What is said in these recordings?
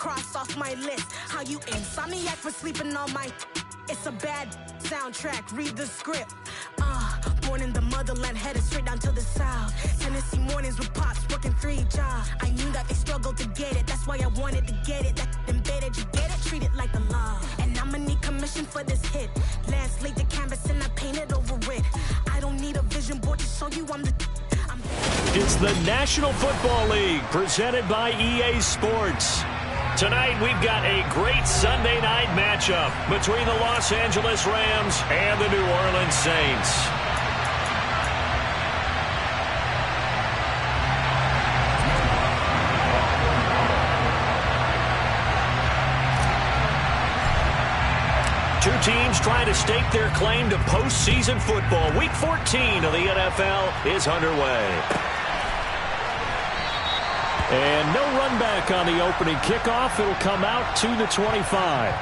cross off my list. How you insomniac for sleeping on my... It's a bad soundtrack, read the script. Born in the motherland, headed straight down to the south. Tennessee mornings with pops, working 3 jobs. I knew that they struggled to get it, that's why I wanted to get it. That embedded, you get it, treat it like a law. And I'ma need commission for this hit. Last laid the canvas and I painted over it. I don't need a vision board to show you I'm the... It's the National Football League, presented by EA Sports. Tonight, we've got a great Sunday night matchup between the Los Angeles Rams and the New Orleans Saints. Two teams trying to stake their claim to postseason football. Week 14 of the NFL is underway. And no run back on the opening kickoff. It'll come out to the 25.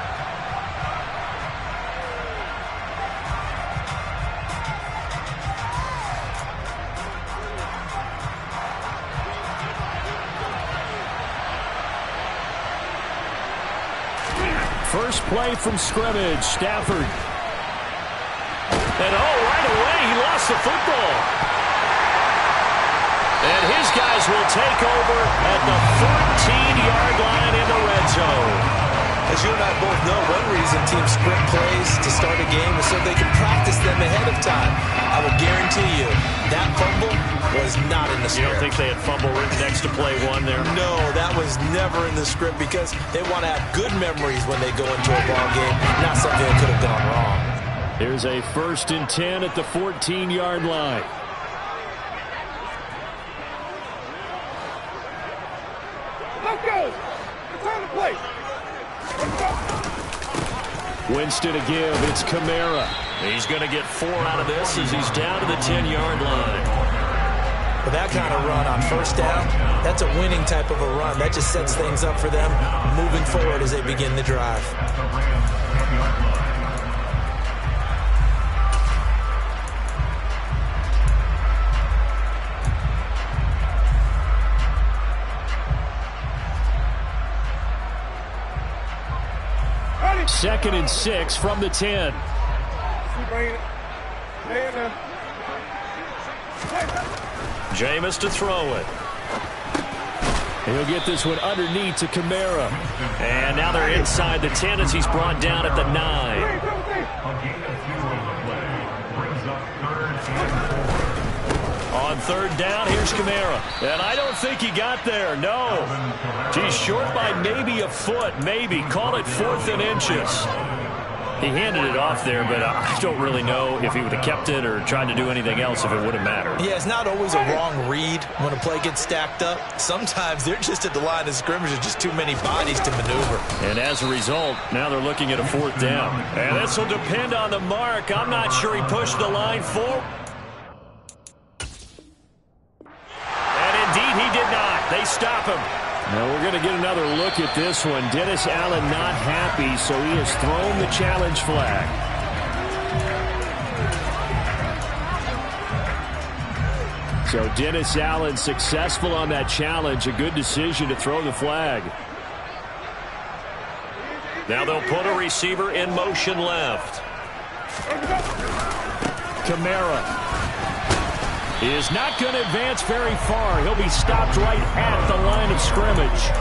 First play from scrimmage, Stafford. And right away he lost the football. And his guys will take over at the 14-yard line in the red zone. As you and I both know, one reason teams sprint plays to start a game is so they can practice them ahead of time. I will guarantee you that fumble was not in the script. You don't think they had fumble written next to play one there? No, that was never in the script because they want to have good memories when they go into a ball game, not something that could have gone wrong. There's a 1st and 10 at the 14-yard line. Winston to give. It's Kamara. He's going to get 4 out of this as he's down to the 10-yard line. With that kind of run on first down, that's a winning type of a run. That just sets things up for them moving forward as they begin the drive. Second and 6 from the 10. Jameis to throw it. He'll get this one underneath to Kamara. And now they're inside the 10 as he's brought down at the 9. On third down, here's Kamara. And I don't think he got there, no. He's short by maybe a foot, maybe. Call it 4th and inches. He handed it off there, but I don't really know if he would have kept it or tried to do anything else if it would have mattered. Yeah, it's not always a wrong read when a play gets stacked up. Sometimes they're just at the line of scrimmage. There's just too many bodies to maneuver. And as a result, now they're looking at a 4th down. And this will depend on the mark. I'm not sure he pushed the line forward. And indeed, he did not. They stop him. Now we're going to get another look at this one. Dennis Allen not happy, so he has thrown the challenge flag. So Dennis Allen successful on that challenge. A good decision to throw the flag. Now they'll put a receiver in motion left. Kamara is not going to advance very far. He'll be stopped right at the line of scrimmage.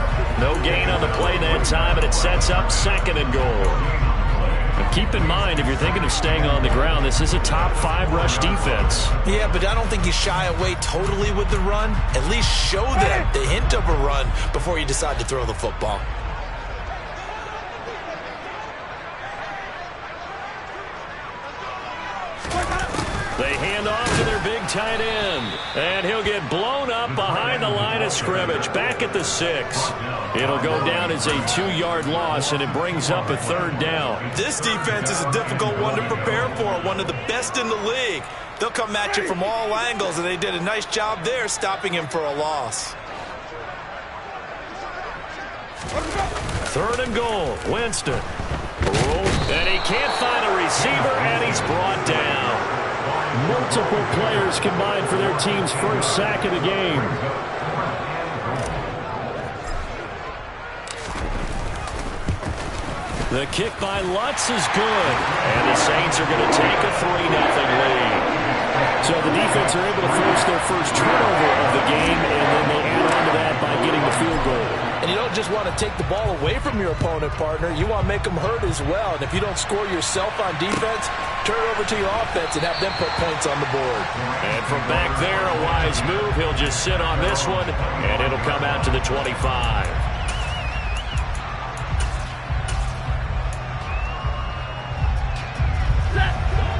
No gain on the play that time, and it sets up 2nd and goal. Now keep in mind, if you're thinking of staying on the ground, this is a top 5 rush defense. Yeah, but I don't think you shy away totally with the run. At least show them the hint of a run before you decide to throw the football. They hand off to their big tight end. And he'll get blown up behind the line of scrimmage. Back at the 6. It'll go down as a 2-yard loss, and it brings up a 3rd down. This defense is a difficult one to prepare for. One of the best in the league. They'll come at you from all angles, and they did a nice job there stopping him for a loss. 3rd and goal. Winston. And he can't find a receiver, and he's brought down. Multiple players combined for their team's first sack of the game. The kick by Lutz is good. And the Saints are going to take a 3-0 lead. So the defense are able to force their first turnover of the game, and then they add on to that by getting the field goal. And you don't just want to take the ball away from your opponent, partner. You want to make them hurt as well. And if you don't score yourself on defense, turn it over to your offense and have them put points on the board. And from back there, a wise move. He'll just sit on this one, and it'll come out to the 25.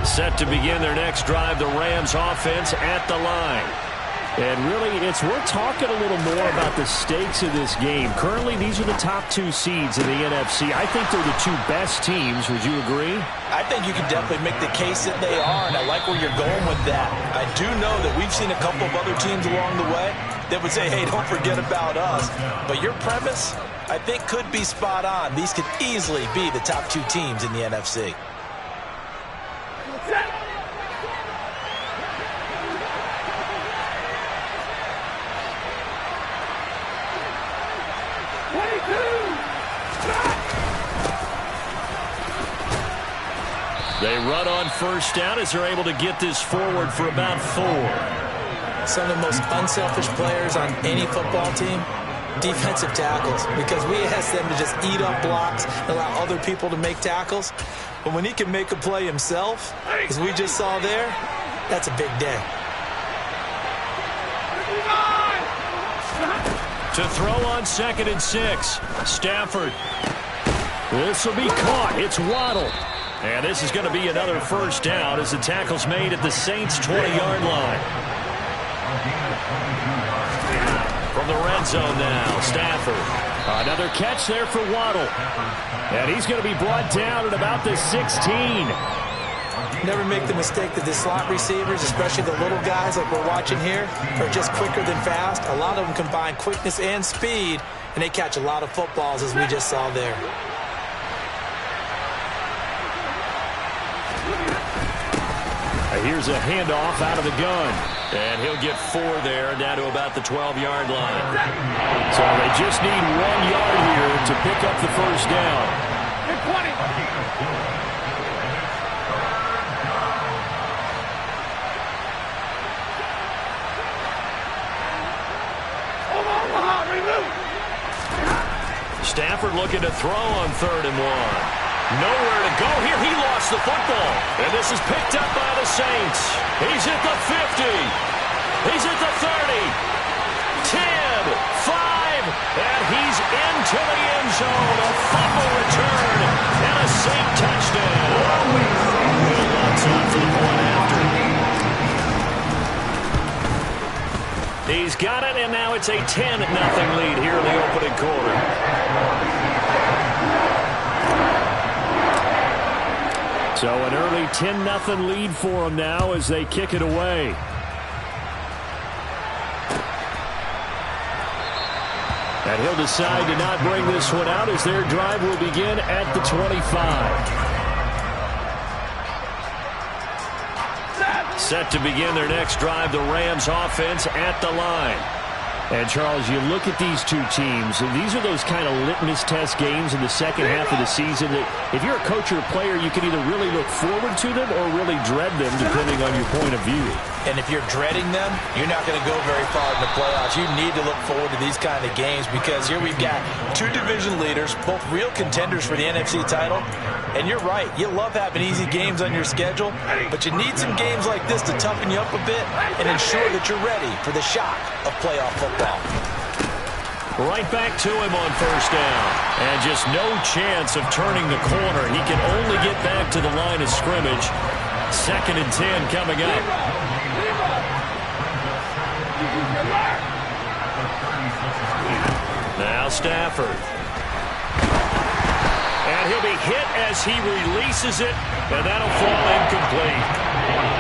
Set to begin their next drive, the Rams offense at the line. And really, it's worth talking a little more about the stakes of this game. Currently, these are the top 2 seeds in the NFC. I think they're the 2 best teams. Would you agree? I think you can definitely make the case that they are, and I like where you're going with that. I do know that we've seen a couple of other teams along the way that would say, hey, don't forget about us. But your premise, I think, could be spot on. These could easily be the top 2 teams in the NFC. They run on first down as they're able to get this forward for about 4. Some of the most unselfish players on any football team, defensive tackles, because we ask them to just eat up blocks and allow other people to make tackles. But when he can make a play himself, as we just saw there, that's a big day. To throw on 2nd and 6. Stafford. This will be caught. It's Waddle. And this is going to be another first down as the tackle's made at the Saints' 20-yard line. From the red zone now, Stafford. Another catch there for Waddle. And he's going to be brought down at about the 16. Never make the mistake that the slot receivers, especially the little guys like we're watching here, are just quicker than fast. A lot of them combine quickness and speed, and they catch a lot of footballs, as we just saw there. Here's a handoff out of the gun. And he'll get 4 there, down to about the 12-yard line. So they just need 1 yard here to pick up the first down. 20. Stafford looking to throw on 3rd and 1. Nowhere to go here. He lost the football. And this is picked up by the Saints. He's at the 50. He's at the 30. 10, 5, and he's into the end zone. A fumble return and a Saint touchdown. Lots on for the point after. He's got it, and now it's a 10-0 lead here in the opening quarter. So an early 10-0 lead for them now as they kick it away. And he'll decide to not bring this one out as their drive will begin at the 25. Set to begin their next drive, the Rams offense at the line. And, Charles, you look at these 2 teams, and these are those kind of litmus test games in the second half of the season that if you're a coach or a player, you can either really look forward to them or really dread them, depending on your point of view. And if you're dreading them, you're not going to go very far in the playoffs. You need to look forward to these kind of games because here we've got 2 division leaders, both real contenders for the NFC title. And you're right, you love having easy games on your schedule, but you need some games like this to toughen you up a bit and ensure that you're ready for the shock of playoff football. Right back to him on first down. And just no chance of turning the corner. He can only get back to the line of scrimmage. 2nd and 10 coming up. Now Stafford. And he'll be hit as he releases it, and that'll fall incomplete.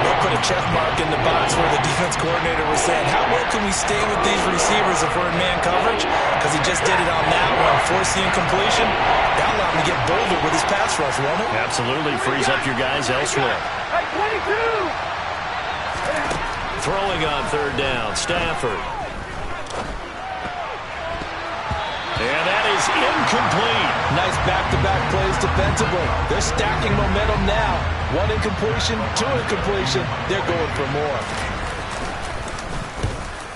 They'll put a check mark in the box where the defense coordinator was saying, how well can we stay with these receivers if we're in man coverage? Because he just did it on that one, force the incompletion. That'll allow him to get bolder with his pass rush, won't it? Absolutely. Frees up your guys elsewhere. Throwing on 3rd down, Stafford. And that is incomplete. Nice back-to-back plays defensively. They're stacking momentum now. 1 incompletion, 2 incompletion. They're going for more.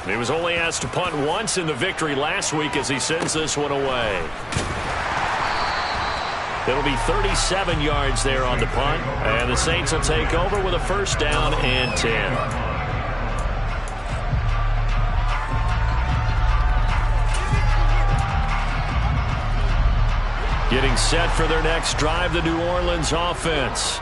He was only asked to punt once in the victory last week as he sends this one away. It'll be 37 yards there on the punt, and the Saints will take over with a first down and 10. Getting set for their next drive, the New Orleans offense.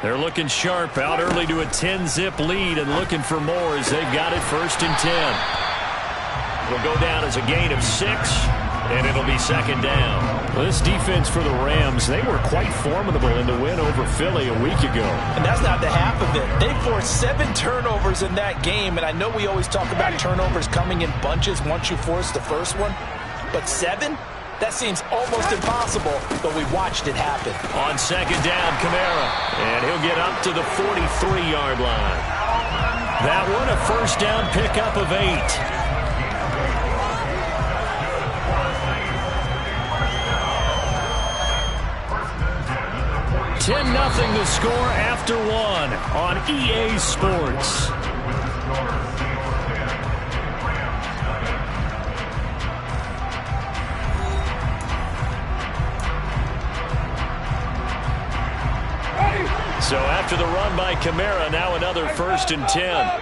They're looking sharp, out early to a 10-zip lead and looking for more as they've got it first and 10. It'll go down as a gain of 6, and it'll be second down. Well, this defense for the Rams, they were quite formidable in the win over Philly a week ago. And that's not the half of it. They forced 7 turnovers in that game, and I know we always talk about turnovers coming in bunches once you force the first one, but 7? That seems almost impossible, but we watched it happen. On second down, Kamara, and he'll get up to the 43-yard line. That one, a first down pickup of 8. 10-0 the score after 1 on EA Sports. So after the run by Kamara, now another first and 10.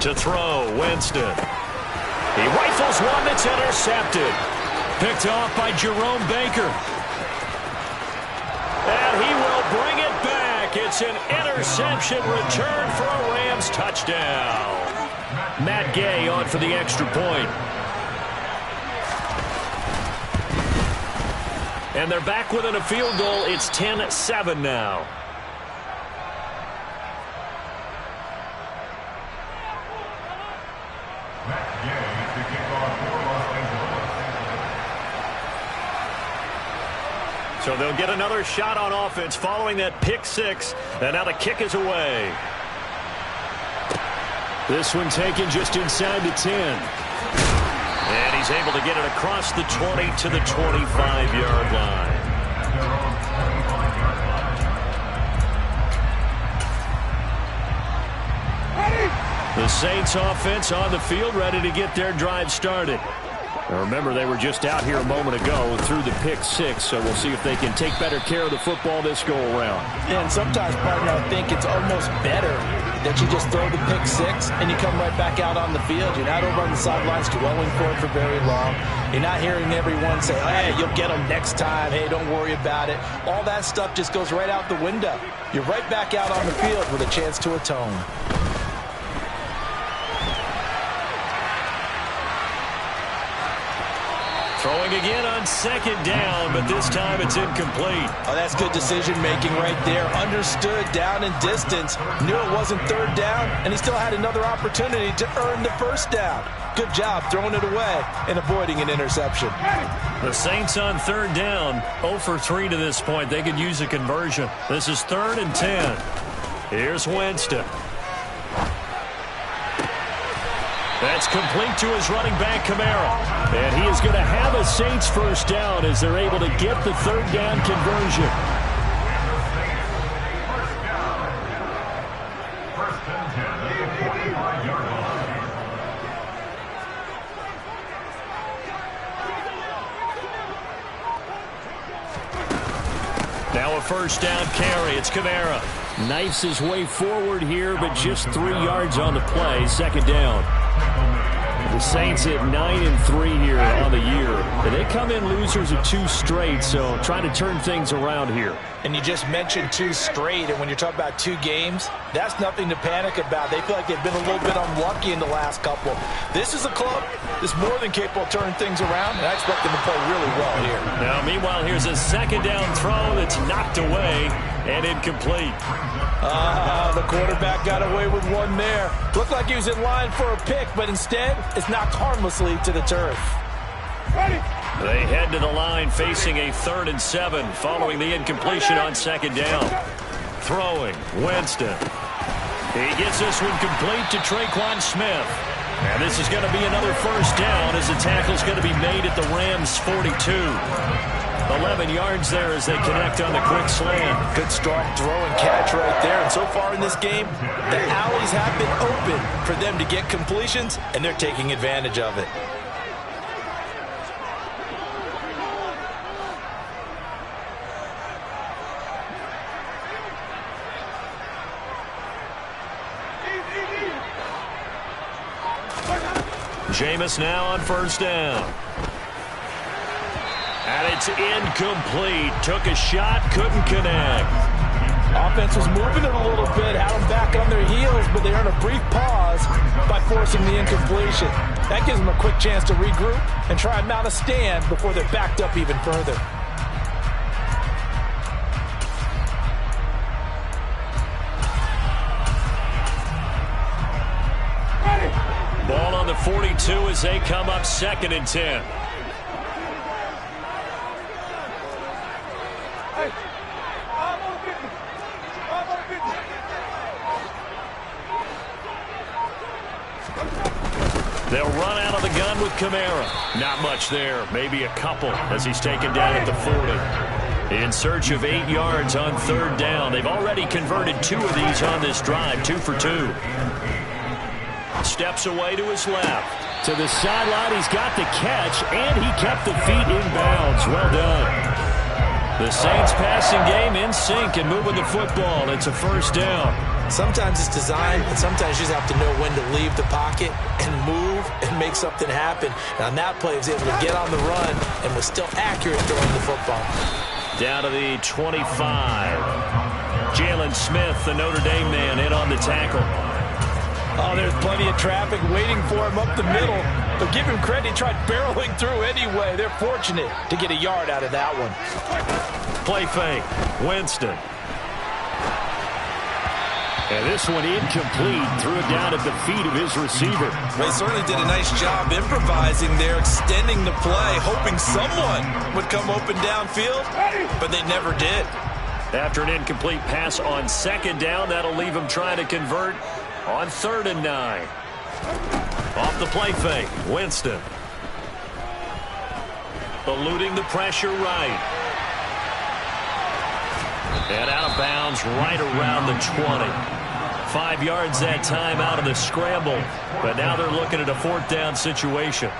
To throw, Winston. He rifles one that's intercepted. Picked off by Jerome Baker. And he will bring it back. It's an interception return for a Rams touchdown. Matt Gay on for the extra point. And they're back within a field goal. It's 10-7 now. So they'll get another shot on offense following that pick 6. And now the kick is away. This one taken just inside the 10. And he's able to get it across the 20 to the 25-yard line. The Saints offense on the field, ready to get their drive started. Now remember, they were just out here a moment ago through the pick 6, so we'll see if they can take better care of the football this go-around. And sometimes, partner, I think it's almost better that you just throw the pick 6 and you come right back out on the field. You're not over on the sidelines dwelling for it for very long. You're not hearing everyone say, hey, you'll get them next time. Hey, don't worry about it. All that stuff just goes right out the window. You're right back out on the field with a chance to atone. Throwing again on second down, but this time it's incomplete. Oh, that's good decision-making right there. Understood down and distance. Knew it wasn't third down, and he still had another opportunity to earn the first down. Good job throwing it away and avoiding an interception. The Saints on third down, 0 for 3 to this point. They could use a conversion. This is 3rd and 10. Here's Winston. That's complete to his running back, Kamara. And he is going to have a Saints first down as they're able to get the third down conversion. Now a first down carry. It's Kamara. Knifes his way forward here, but just 3 yards on the play. Second down. The Saints at 9-3 here on the year. And they come in losers of 2 straight, so trying to turn things around here. And you just mentioned 2 straight, and when you're talking about 2 games, that's nothing to panic about. They feel like they've been a little bit unlucky in the last couple. This is a club that's more than capable of turning things around, and I expect them to play really well here. Now, meanwhile, here's a second down throw that's knocked away and incomplete. The quarterback got away with one there. Looked like he was in line for a pick, but instead, it's knocked harmlessly to the turf. They head to the line facing a 3rd and 7 following the incompletion on second down. Throwing, Winston. He gets this one complete to Traquan Smith. And this is going to be another first down as the tackle's going to be made at the Rams' 42. 11 yards there as they connect on the quick slant. Good strong throw and catch right there. And so far in this game, the alleys have been open for them to get completions, and they're taking advantage of it. Jameis now on first down. And it's incomplete. Took a shot, couldn't connect. Offense was moving it a little bit, had them back on their heels, but they earned a brief pause by forcing the incompletion. That gives them a quick chance to regroup and try and mount a stand before they're backed up even further. Ball on the 42 as they come up 2nd and 10. They'll run out of the gun with Kamara. Not much there, maybe a couple as he's taken down at the 40. In search of 8 yards on 3rd down. They've already converted 2 of these on this drive, 2 for 2. Steps away to his left. To the sideline, he's got the catch, and he kept the feet in bounds. Well done. The Saints passing game in sync and moving the football. It's a first down. Sometimes it's design, and sometimes you just have to know when to leave the pocket and move and make something happen. And on that play, he was able to get on the run and was still accurate throwing the football. Down to the 25. Jalen Smith, the Notre Dame man, in on the tackle. Oh, there's plenty of traffic waiting for him up the middle. But give him credit, he tried barreling through anyway. They're fortunate to get a yard out of that one. Play fake. Winston. And this one incomplete. Threw it down at the feet of his receiver. They certainly did a nice job improvising there, extending the play, hoping someone would come open downfield, but they never did. After an incomplete pass on 2nd down, that'll leave him trying to convert on 3rd and 9. Off the play fake, Winston. Eluding the pressure right. And out of bounds right around the 20. 5 yards that time out of the scramble. But now they're looking at a 4th down situation.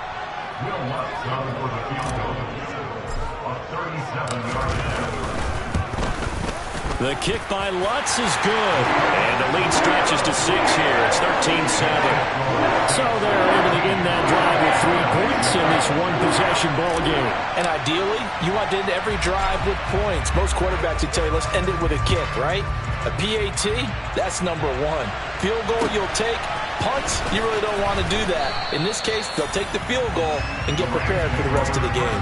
The kick by Lutz is good. And the lead stretches to 6 here. It's 13-7. So they're able to end that drive with 3 points in this one-possession ball game. And ideally, you want to end every drive with points. Most quarterbacks would tell you, let's end it with a kick, right? A PAT, that's number 1. Field goal you'll take. Punts, you really don't want to do that. In this case, they'll take the field goal and get prepared for the rest of the game.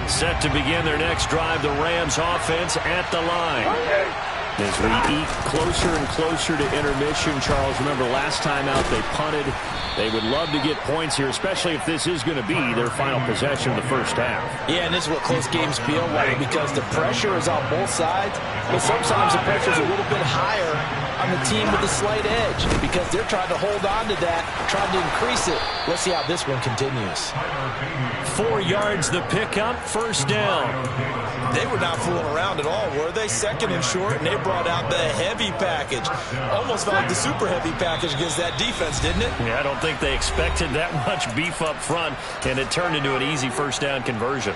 Set to begin their next drive, the Rams offense at the line. As we eat closer and closer to intermission, Charles, remember last time out they punted. They would love to get points here, especially if this is going to be their final possession of the first half. Yeah, and this is what close games feel like because the pressure is on both sides, but sometimes the pressure is a little bit higher on the team with a slight edge because they're trying to hold on to that, trying to increase it. Let's see how this one continues. 4 yards the pickup, first down. They were not fooling around at all, were they? 2nd and short, and they brought out the heavy package. Almost felt like the super heavy package against that defense, didn't it? Yeah, I don't think they expected that much beef up front, and it turned into an easy first down conversion.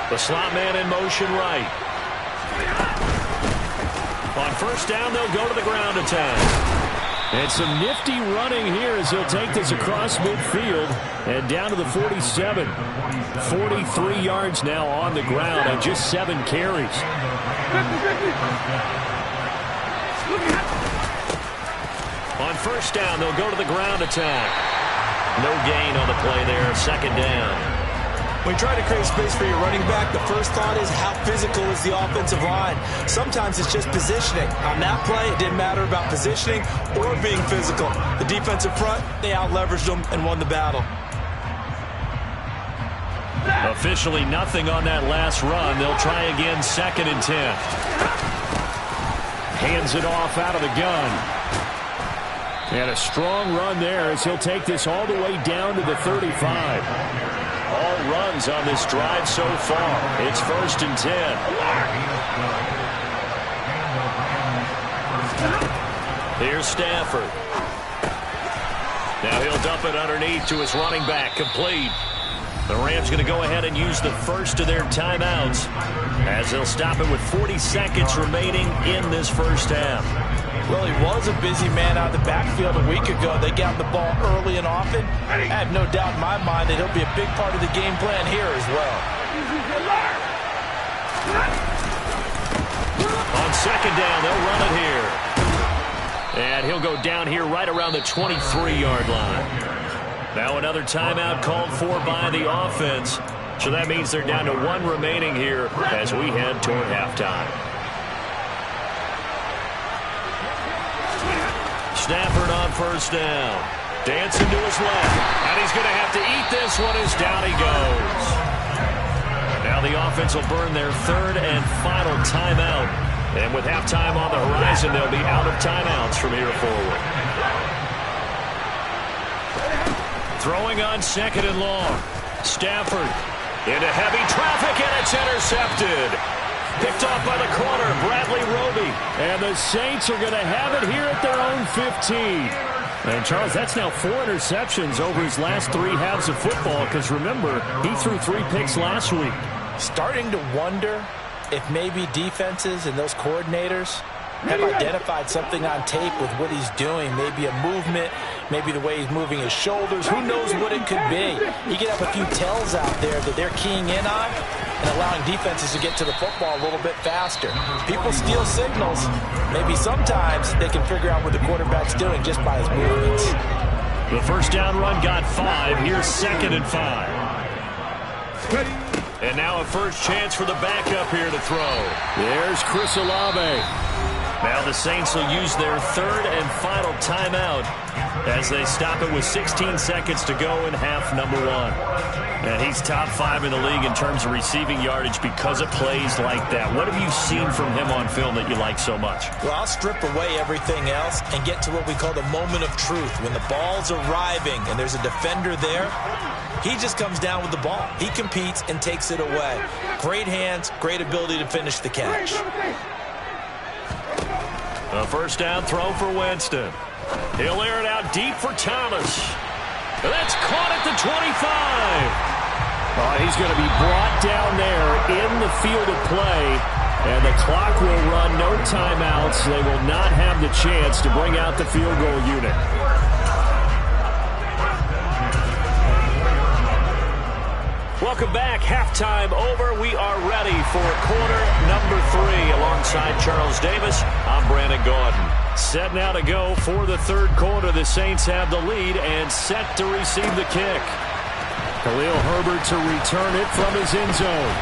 The slot man in motion right. On first down, they'll go to the ground attack. And some nifty running here as he'll take this across midfield and down to the 47. 43 yards now on the ground on just 7 carries. On first down, they'll go to the ground attack. No gain on the play there, 2nd down. When you try to create space for your running back, the first thought is how physical is the offensive line. Sometimes it's just positioning. On that play, it didn't matter about positioning or being physical. The defensive front, they out-leveraged them and won the battle. Officially nothing on that last run. They'll try again, 2nd and 10. Hands it off out of the gun. And a strong run there as he'll take this all the way down to the 35. All runs on this drive so far. It's 1st and 10. Here's Stafford. Now he'll dump it underneath to his running back, complete. The Rams going to go ahead and use the first of their timeouts as they'll stop it with 40 seconds remaining in this first half. Well, he was a busy man out of the backfield a week ago. They got the ball early and often. I have no doubt in my mind that he'll be a big part of the game plan here as well. On 2nd down, they'll run it here. And he'll go down here right around the 23-yard line. Now another timeout called for by the offense. So that means they're down to 1 remaining here as we head toward halftime. Stafford on 1st down. Dancing to his left. And he's going to have to eat this one as down he goes. Now the offense will burn their 3rd and final timeout. And with halftime on the horizon, they'll be out of timeouts from here forward. Throwing on 2nd and long. Stafford into heavy traffic, and it's intercepted. Picked off by the corner, Bradley Roby. And the Saints are going to have it here at their own 15. And, Charles, that's now 4 interceptions over his last 3 halves of football, because, remember, he threw 3 picks last week. Starting to wonder if maybe defenses and those coordinators have identified something on tape with what he's doing. Maybe a movement, maybe the way he's moving his shoulders. Who knows what it could be? He could have a few tells out there that they're keying in on and allowing defenses to get to the football a little bit faster. People steal signals. Maybe sometimes they can figure out what the quarterback's doing just by his movements. The 1st down run got 5. Here's 2nd and 5. And now a first chance for the backup here to throw. There's Chris Olave. Now the Saints will use their 3rd and final timeout as they stop it with 16 seconds to go in half number 1. And he's top 5 in the league in terms of receiving yardage because of plays like that. What have you seen from him on film that you like so much? Well, I'll strip away everything else and get to what we call the moment of truth. When the ball's arriving and there's a defender there, he just comes down with the ball. He competes and takes it away. Great hands, great ability to finish the catch. A 1st down throw for Winston. He'll air it out deep for Thomas. That's caught at the 25. He's going to be brought down there in the field of play. And the clock will run, no timeouts. They will not have the chance to bring out the field goal unit. Welcome back. Halftime over. We are ready for quarter number 3. Alongside Charles Davis, I'm Brandon Gordon. Set now to go for the 3rd quarter. The Saints have the lead and set to receive the kick. Khalil Herbert to return it from his end zone.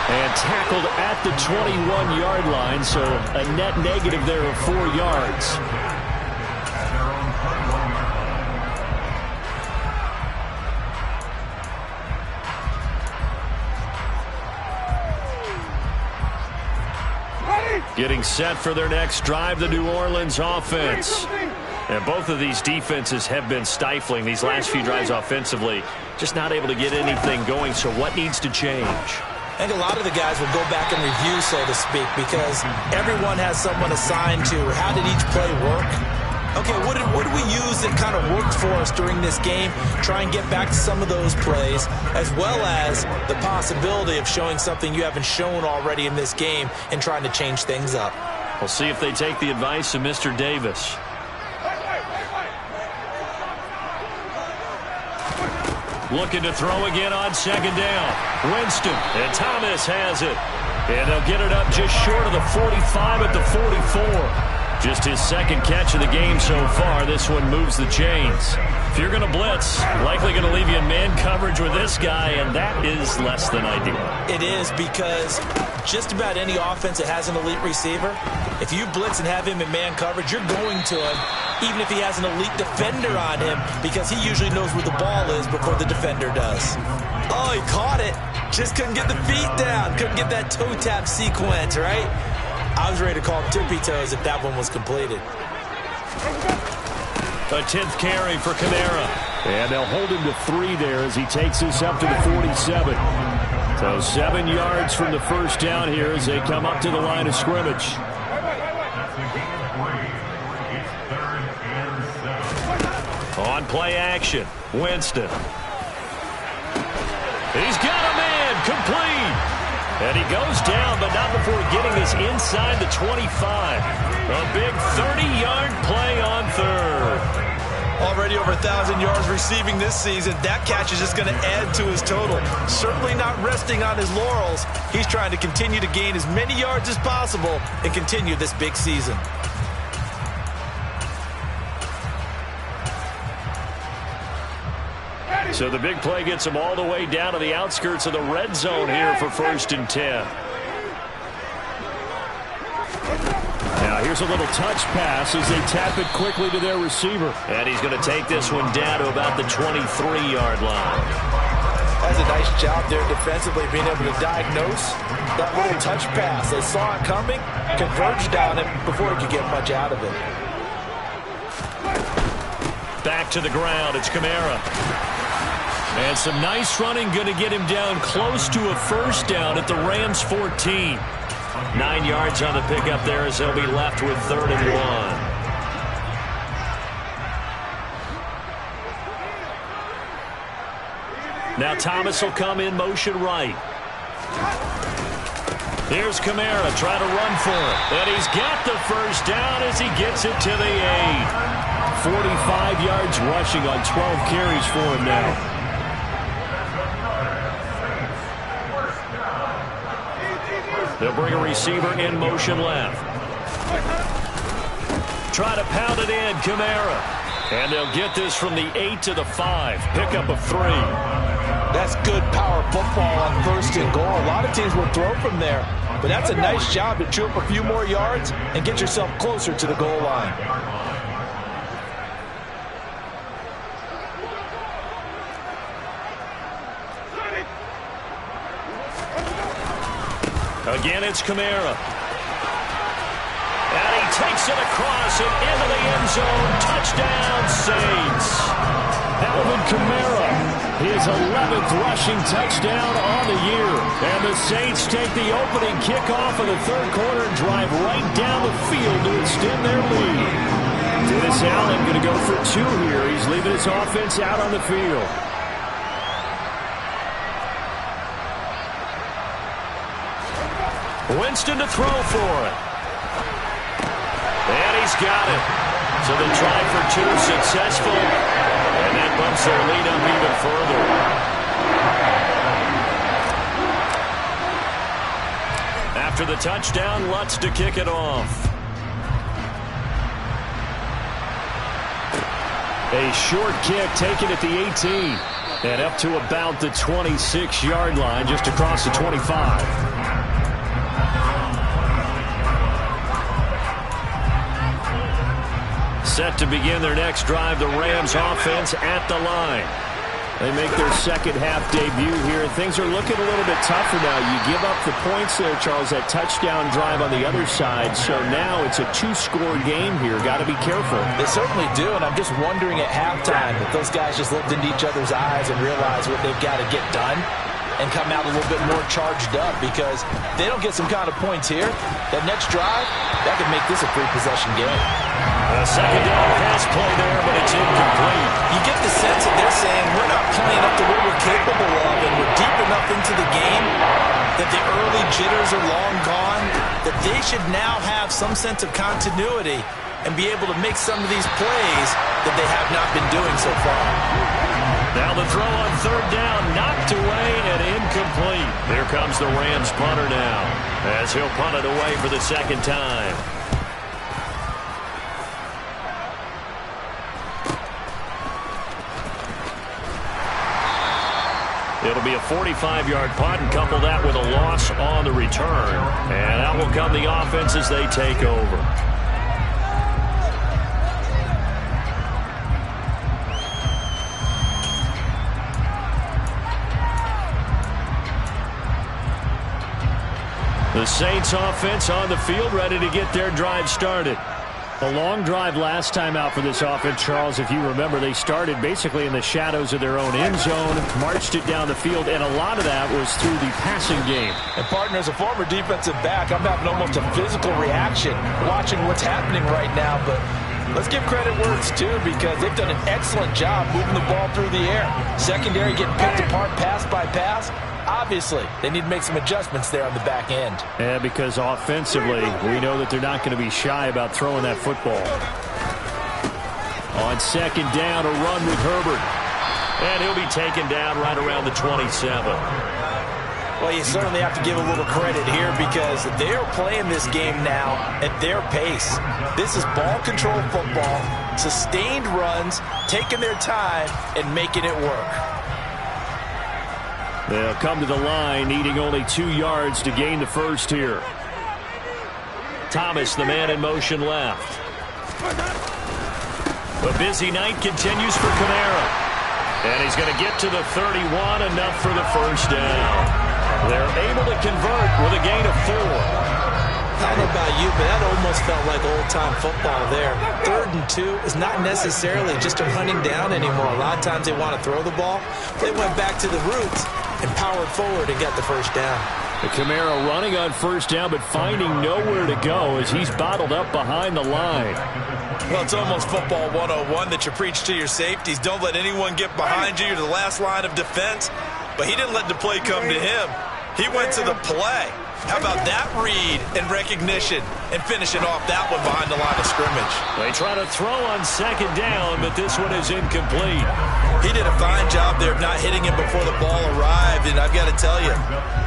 And tackled at the 21-yard line, so a net negative there of 4 yards. Getting set for their next drive, the New Orleans offense. And both of these defenses have been stifling these last few drives offensively. Just not able to get anything going, so what needs to change? I think a lot of the guys will go back and review, so to speak, because everyone has someone assigned to how did each play work. Okay, what did we use that kind of worked for us during this game? Try and get back to some of those plays, as well as the possibility of showing something you haven't shown already in this game and trying to change things up. We'll see if they take the advice of Mr. Davis. Looking to throw again on 2nd down. Winston, and Thomas has it. And they'll get it up just short of the 45 at the 44. Just his second catch of the game so far. This one moves the chains. If you're going to blitz, likely going to leave you in man coverage with this guy, and that is less than ideal. It is, because just about any offense that has an elite receiver, if you blitz and have him in man coverage, you're going to him, even if he has an elite defender on him, because he usually knows where the ball is before the defender does. Oh, he caught it. Just couldn't get the feet down. Couldn't get that toe tap sequence, right? I was ready to call him tippy toes if that one was completed. A 10th carry for Kamara. And they'll hold him to 3 there as he takes this up to the 47. So 7 yards from the first down here as they come up to the line of scrimmage. On play action, Winston. He's got a man, complete. And he goes down, but not before getting this inside the 25. A big 30-yard play on third. Already over 1,000 yards receiving this season. That catch is just going to add to his total. Certainly not resting on his laurels. He's trying to continue to gain as many yards as possible and continue this big season. So the big play gets him all the way down to the outskirts of the red zone here for 1st and 10. Now here's a little touch pass as they tap it quickly to their receiver. And he's going to take this one down to about the 23-yard line. That's a nice job there defensively, being able to diagnose that little touch pass. They saw it coming, converged on it before he could get much out of it. Back to the ground, it's Kamara. And some nice running, going to get him down close to a first down at the Rams 14. 9 yards on the pickup there as they'll be left with 3rd and 1. Now Thomas will come in motion right. Here's Kamara, try to run for it. And he's got the first down as he gets it to the 8. 45 yards rushing on 12 carries for him now. They'll bring a receiver in motion left. Try to pound it in, Kamara. And they'll get this from the 8 to the 5. Pickup of 3. That's good power football on 1st and goal. A lot of teams will throw from there. But that's a nice job to chew up a few more yards and get yourself closer to the goal line. Again, it's Kamara. And he takes it across and into the end zone. Touchdown, Saints. Alvin Kamara, his 11th rushing touchdown on the year. And the Saints take the opening kickoff of the 3rd quarter and drive right down the field to extend their lead. Dennis Allen going to go for 2 here. He's leaving his offense out on the field. Winston to throw for it. And he's got it. So they try for 2, successful. And that bumps their lead up even further. After the touchdown, Lutz to kick it off. A short kick taken at the 18. And up to about the 26-yard line, just across the 25. Set to begin their next drive, the Rams offense at the line. They make their second half debut here, and things are looking a little bit tougher now. You give up the points there, Charles, that touchdown drive on the other side. So now it's a 2-score game here. Got to be careful. They certainly do, and I'm just wondering at halftime if those guys just looked into each other's eyes and realized what they've got to get done and come out a little bit more charged up, because if they don't get some kind of points here, that next drive, that could make this a free possession game. A second down pass play there, but it's incomplete. You get the sense that they're saying we're not playing up to what we're capable of, and we're deep enough into the game that the early jitters are long gone, that they should now have some sense of continuity and be able to make some of these plays that they have not been doing so far. Now the throw on 3rd down, knocked away and incomplete. Here comes the Rams punter now, as he'll punt it away for the 2nd time. It'll be a 45-yard punt, and couple that with a loss on the return. And out will come the offense as they take over. The Saints offense on the field, ready to get their drive started. A long drive last time out for this offense, Charles. If you remember, they started basically in the shadows of their own end zone, marched it down the field, and a lot of that was through the passing game. And, partner, as a former defensive back, I'm having almost a physical reaction watching what's happening right now. But let's give credit where it's due, because they've done an excellent job moving the ball through the air. Secondary getting picked apart pass by pass. Obviously, they need to make some adjustments there on the back end. Yeah, because offensively, we know that they're not going to be shy about throwing that football. On second down, a run with Herbert. And he'll be taken down right around the 27. Well, you certainly have to give a little credit here, because they are playing this game now at their pace. This is ball control football, sustained runs, taking their time, and making it work. They'll come to the line, needing only 2 yards to gain the first here. Thomas, the man in motion left. The busy night continues for Kamara. And he's going to get to the 31, enough for the first down. They're able to convert with a gain of 4. I don't know about you, but that almost felt like old-time football there. 3rd and 2 is not necessarily just a running down anymore. A lot of times they want to throw the ball. They went back to the roots and powered forward and got the first down. The Kamara running on first down, but finding nowhere to go as he's bottled up behind the line. Well, it's almost football 101 that you preach to your safeties. Don't let anyone get behind you. You're the last line of defense. But he didn't let the play come to him. He went to the play. How about that read and recognition and finishing off that one behind the line of scrimmage? They try to throw on second down, but this one is incomplete. He did a fine job there of not hitting him before the ball arrived, and I've got to tell you,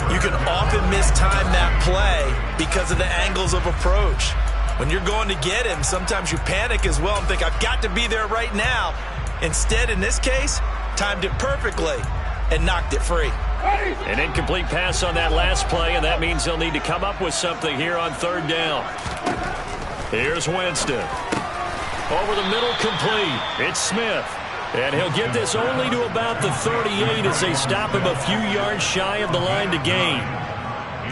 you can often mistime that play because of the angles of approach. When you're going to get him, sometimes you panic as well and think, I've got to be there right now. Instead, in this case, timed it perfectly and knocked it free. An incomplete pass on that last play, and that means they'll need to come up with something here on third down. Here's Winston. Over the middle, complete. It's Smith. And he'll get this only to about the 38 as they stop him a few yards shy of the line to gain.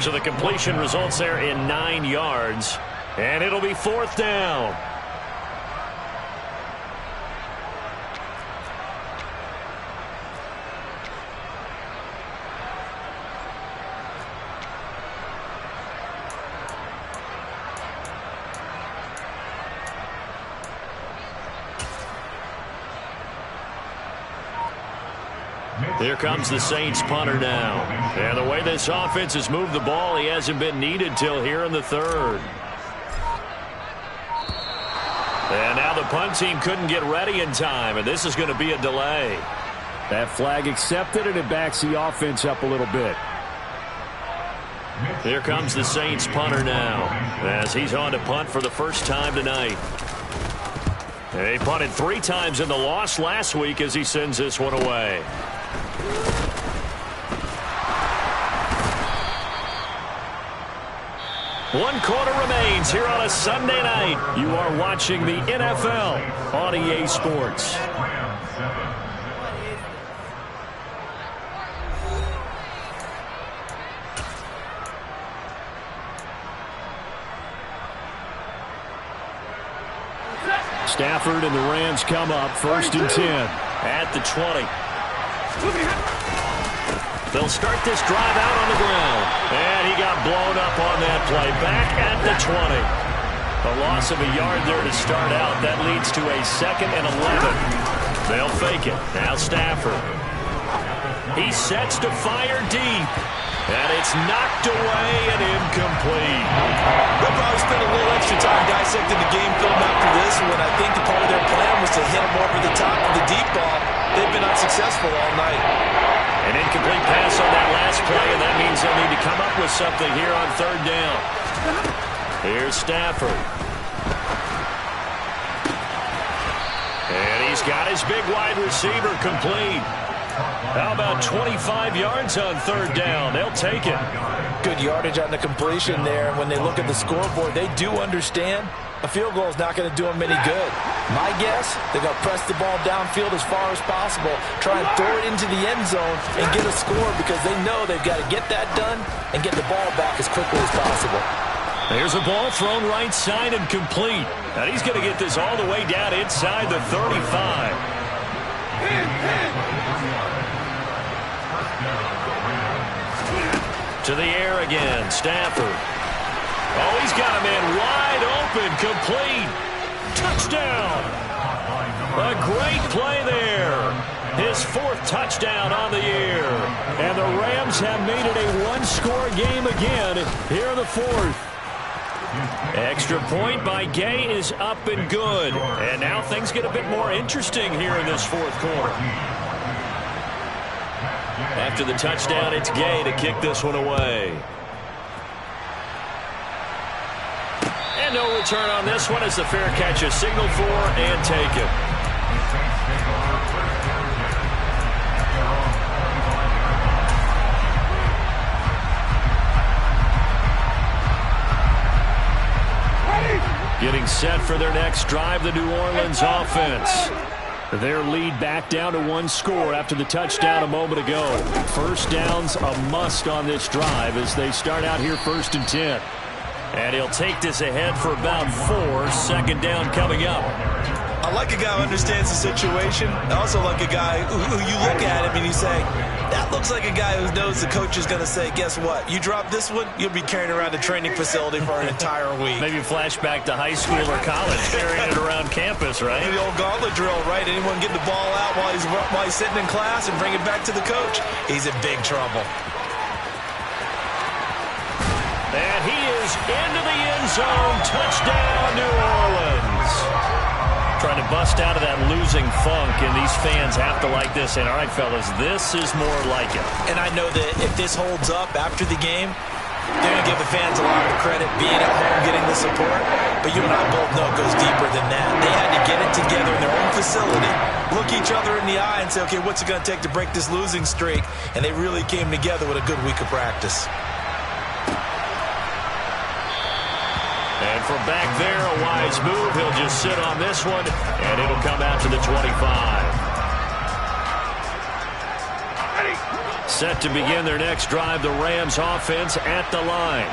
So the completion results there in 9 yards. And it'll be 4th down. Here comes the Saints punter now. And the way this offense has moved the ball, he hasn't been needed till here in the 3rd. And now the punt team couldn't get ready in time, and this is going to be a delay. That flag accepted, and it backs the offense up a little bit. Here comes the Saints punter now, as he's on to punt for the first time tonight. They punted 3 times in the loss last week as he sends this one away. 1 quarter remains here on a Sunday night. You are watching the NFL on EA Sports. Stafford and the Rams come up 1st and 10 at the 20. They'll start this drive out on the ground. And he got blown up on that play. Back at the 20. A loss of a yard there to start out. That leads to a 2nd and 11. They'll fake it. Now Stafford. He sets to fire deep. And it's knocked away and incomplete. They'll probably spend a little extra time dissecting the game film after this one. I think the part of their plan was to hit him over the top of the deep ball. They've been unsuccessful all night. An incomplete pass on that last play, and that means they'll need to come up with something here on 3rd down. Here's Stafford. And he's got his big wide receiver complete. How about 25 yards on third down? They'll take it. Good yardage on the completion there. And when they look at the scoreboard, they do understand a field goal is not going to do them any good. My guess, they're going to press the ball downfield as far as possible, try and throw it into the end zone and get a score because they know they've got to get that done and get the ball back as quickly as possible. There's a ball thrown right side and complete. And he's going to get this all the way down inside the 35. To the air again, Stafford. Oh, he's got him in wide open, complete. Touchdown. A great play there. His fourth touchdown on the year. And the Rams have made it a one-score game again here in the fourth. Extra point by Gay is up and good. And now things get a bit more interesting here in this fourth quarter. After the touchdown, it's Gay to kick this one away. And no return on this one as the fair catch is signaled for and taken. Getting set for their next drive, the New Orleans offense. Their lead back down to one score after the touchdown a moment ago. First down's a must on this drive as they start out here 1st and 10. And he'll take this ahead for about 4. Second down coming up. I like a guy who understands the situation. I also like a guy who you look at him and you say, that looks like a guy who knows the coach is going to say, guess what? You drop this one, you'll be carrying around the training facility for an entire week. Maybe flashback to high school or college, carrying it around campus, right? Maybe the old gauntlet drill, right? Anyone get the ball out while he's sitting in class and bring it back to the coach? He's in big trouble. And he is into the end zone. Touchdown, New Orleans. Trying to bust out of that losing funk, and these fans have to like this. And all right, fellas, this is more like it. And I know that if this holds up after the game, they're going to give the fans a lot of credit being at home, getting the support. But you and I both know it goes deeper than that. They had to get it together in their own facility, look each other in the eye and say, okay, what's it going to take to break this losing streak? And they really came together with a good week of practice. And from back there, a wise move. He'll just sit on this one, and it'll come out to the 25. Set to begin their next drive, the Rams offense at the line.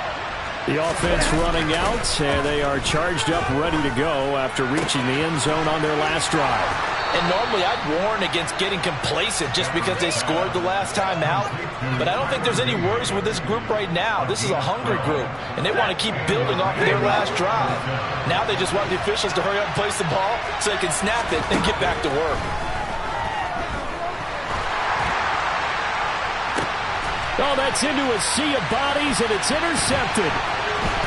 The offense running out, and they are charged up, ready to go after reaching the end zone on their last drive. And normally I'd warn against getting complacent just because they scored the last time out. But I don't think there's any worries with this group right now. This is a hungry group, and they want to keep building off of their last drive. Now they just want the officials to hurry up and place the ball so they can snap it and get back to work. Oh, that's into a sea of bodies, and it's intercepted.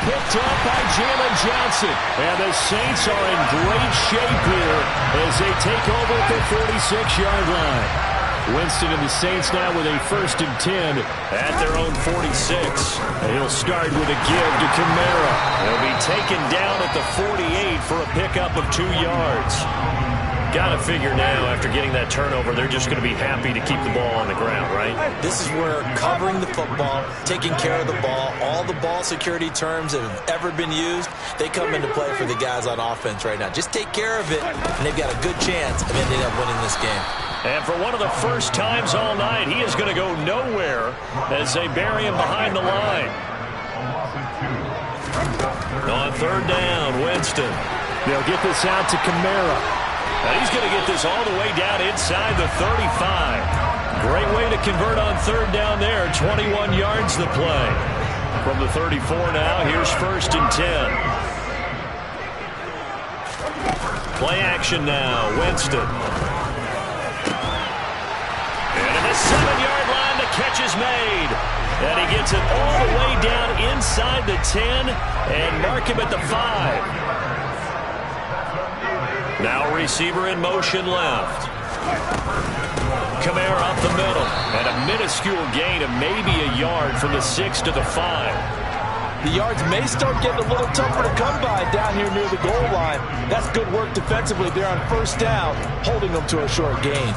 Picked up by Jalen Johnson. And the Saints are in great shape here as they take over at the 46-yard line. Winston and the Saints now with a 1st and 10 at their own 46. And he'll start with a give to Kamara. He'll be taken down at the 48 for a pickup of 2 yards. Got to figure now, after getting that turnover, they're just going to be happy to keep the ball on the ground, right? This is where covering the football, taking care of the ball, all the ball security terms that have ever been used, they come into play for the guys on offense right now. Just take care of it, and they've got a good chance of ending up winning this game. And for one of the first times all night, he is going to go nowhere as they bury him behind the line. On third down, Winston. They'll get this out to Kamara. And he's going to get this all the way down inside the 35. Great way to convert on third down there. 21 yards the play. From the 34 now, here's 1st and 10. Play action now, Winston. And at the 7-yard line, the catch is made. And he gets it all the way down inside the 10 and mark him at the 5. Now receiver in motion left. Kamara up the middle. And a minuscule gain of maybe a yard from the 6 to the 5. The yards may start getting a little tougher to come by down here near the goal line. That's good work defensively there on 1st down, holding them to a short gain.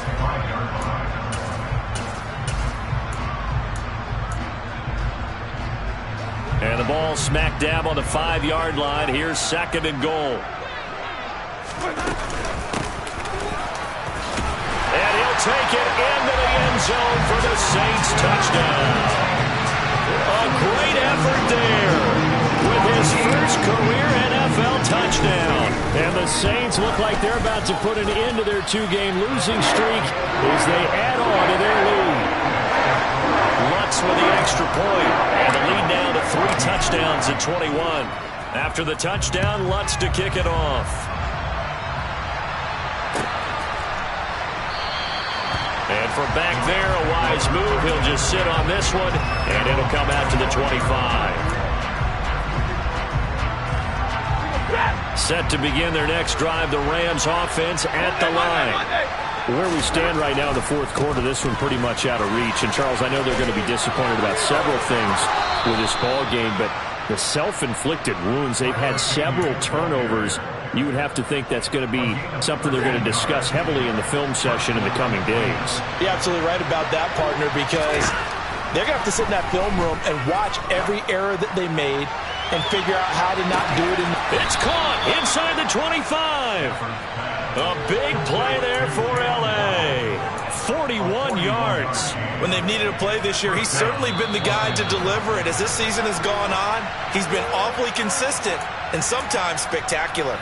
And the ball smack dab on the 5-yard line. Here's 2nd and goal. And he'll take it into the end zone for the Saints touchdown. A great effort there with his first career NFL touchdown. And the Saints look like they're about to put an end to their 2-game losing streak as they add on to their lead. Lutz with the extra point, and the lead now to 3 touchdowns at 21. After the touchdown, Lutz to kick it off. And from back there, a wise move. He'll just sit on this one, and it'll come out to the 25. Set to begin their next drive, the Rams offense at the line. Where we stand right now in the 4th quarter, this one pretty much out of reach. And, Charles, I know they're going to be disappointed about several things with this ball game, but the self-inflicted wounds, they've had several turnovers. You would have to think that's going to be something they're going to discuss heavily in the film session in the coming days. You're absolutely right about that, partner, because they're going to have to sit in that film room and watch every error that they made and figure out how to not do it. It's caught inside the 25. A big play there for L.A. 41 yards. When they've needed a play this year, he's certainly been the guy to deliver it. As this season has gone on, he's been awfully consistent and sometimes spectacular.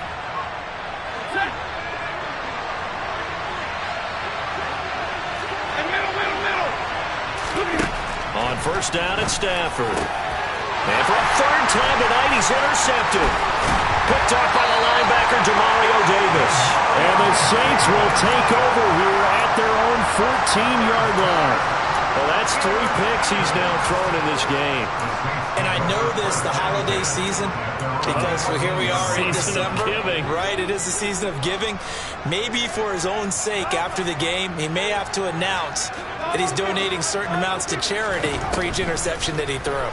On first down, it's Stafford. And for a 3rd time tonight, he's intercepted. Picked off by the linebacker, Demario Davis. And the Saints will take over here at their own 14-yard line. Well, that's 3 picks he's now thrown in this game. And I know this, the holiday season, because here we are in December. Right, it is the season of giving. Maybe for his own sake, after the game, he may have to announce that he's donating certain amounts to charity for each interception that he threw.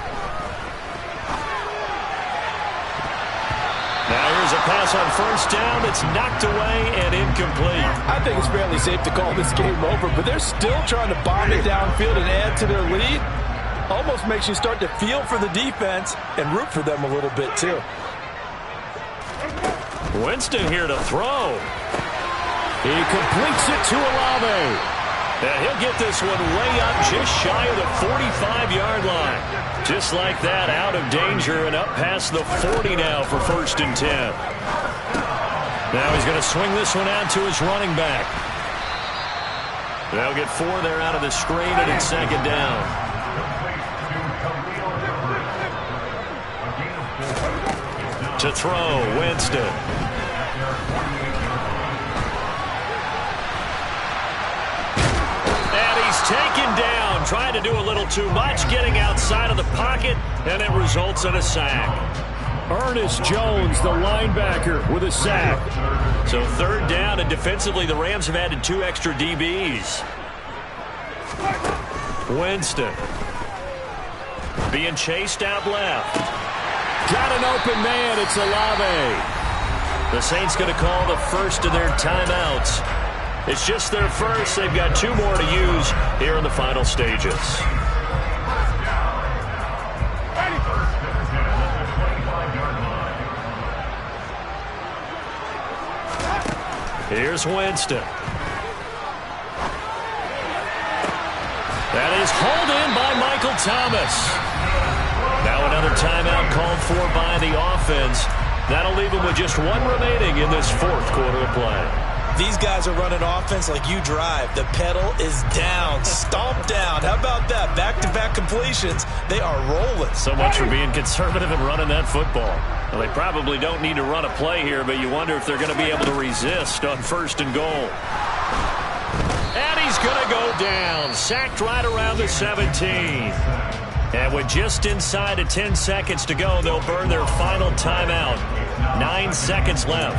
Now here's a pass on first down that's knocked away and incomplete. I think it's fairly safe to call this game over, but they're still trying to bomb it downfield and add to their lead. Almost makes you start to feel for the defense and root for them a little bit too. Winston here to throw. He completes it to Olave. And he'll get this one way up just shy of the 45-yard line. Just like that, out of danger and up past the 40 now for 1st and 10. Now he's going to swing this one out to his running back. They'll get 4 there out of the screen, and it's 2nd down. To throw, Winston. Taken down, trying to do a little too much, getting outside of the pocket, and it results in a sack. Ernest Jones, the linebacker, with a sack. So 3rd down, and defensively, the Rams have added 2 extra DBs. Winston being chased out left. Got an open man, it's Olave. The Saints going to call the first of their timeouts. It's just their first. They've got 2 more to use here in the final stages. Here's Winston. That is hauled in by Michael Thomas. Now another timeout called for by the offense. That'll leave them with just 1 remaining in this 4th quarter of play. These guys are running offense like you drive. The pedal is down, stomped down. How about that? Back-to-back completions. They are rolling. So much for being conservative and running that football. Well, they probably don't need to run a play here, but you wonder if they're going to be able to resist on 1st and goal. And he's going to go down. Sacked right around the 17. And with just inside of 10 seconds to go, they'll burn their final timeout. 9 seconds left.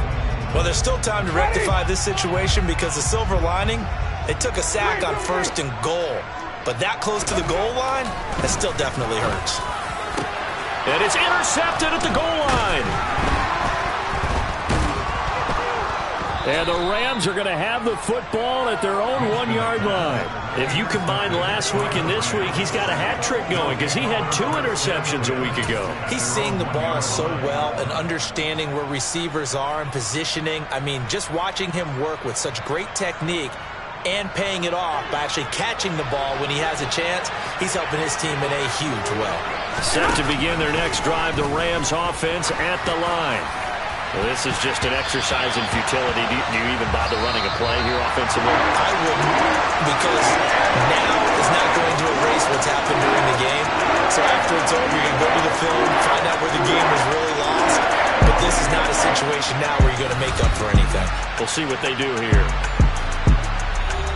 Well, there's still time to rectify this situation because the silver lining, they took a sack on 1st and goal. But that close to the goal line, that still definitely hurts. And it's intercepted at the goal line. And the Rams are going to have the football at their own 1-yard line. If you combine last week and this week, he's got a hat trick going because he had 2 interceptions a week ago. He's seeing the ball so well and understanding where receivers are and positioning. I mean, just watching him work with such great technique and paying it off by actually catching the ball when he has a chance, he's helping his team in a huge way. Set to begin their next drive, the Rams offense at the line. Well, this is just an exercise in futility. Do you even bother running a play here offensively? I wouldn't, because now is not going to erase what's happened during the game. So after it's over, you're going to go to the film, find out where the game was really lost. But this is not a situation now where you're going to make up for anything. We'll see what they do here.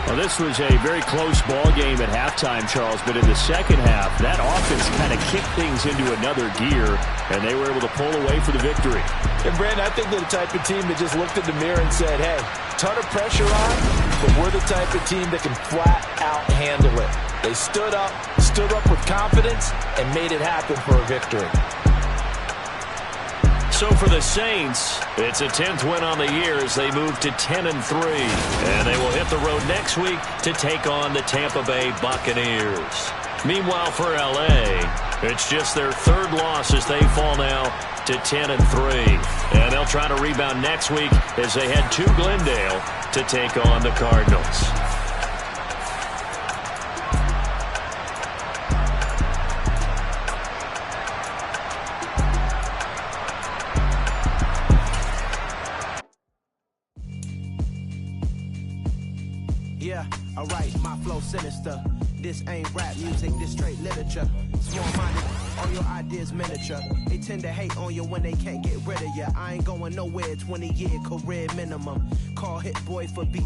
Well, this was a very close ball game at halftime, Charles, but in the second half, that offense kind of kicked things into another gear, and they were able to pull away for the victory. And, Brandon, I think they're the type of team that just looked in the mirror and said, hey, ton of pressure on, but we're the type of team that can flat out handle it. They stood up with confidence, and made it happen for a victory. So for the Saints, it's a 10th win on the year as they move to 10-3. And they will hit the road next week to take on the Tampa Bay Buccaneers. Meanwhile, for L.A., it's just their 3rd loss as they fall now to 10-3. And they'll try to rebound next week as they head to Glendale to take on the Cardinals. Yeah, alright, my flow sinister. This ain't rap music, this straight literature. Small-minded, all your ideas miniature. They tend to hate on you when they can't get rid of you. I ain't going nowhere, 20-year career minimum. Call Hit Boy for beats.